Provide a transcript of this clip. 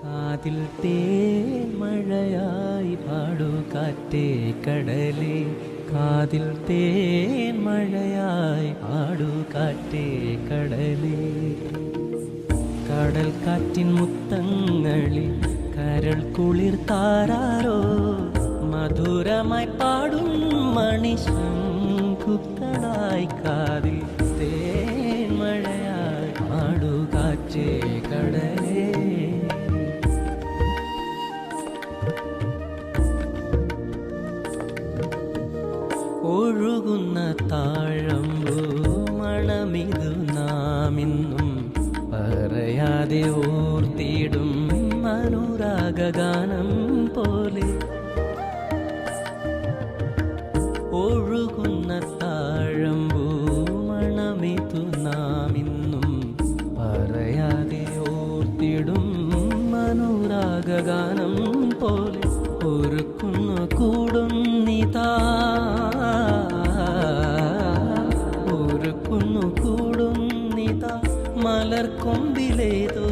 കാതിൽ തേൻ മഴയായി പാടൂ കാറ്റേ കടലേ, കാതിൽ തേൻ മഴയായി പാടൂ കാറ്റേ കടലേ. കടൽ കാറ്റിൻ മുത്തങ്ങളിൽ കരൾ കുളിർ താരാരോ, മധുരമായി പാടും മണിശങ്കുക്കളായി കാതിൽ തേൻ മഴയായി പാടൂ കാറ്റേ കടലേ. ഒഴുകുന്ന താഴമ്പൂ മണമിതു നാമിന്നും പറയാതെ ഓർത്തിടും അനുരാഗാനം പോലെ. ഒഴുകുന്ന താഴമ്പൂ മണമിതു നാമിന്നും പറയാതെ ഓർത്തിടും അനുരാഗാനം പോലെ. ഒരുക്കുന്നു കൂടുന്നിതാ, ഒരുക്കുന്നു കൂടുന്നിതാ മലർക്കൊമ്പിലേതോ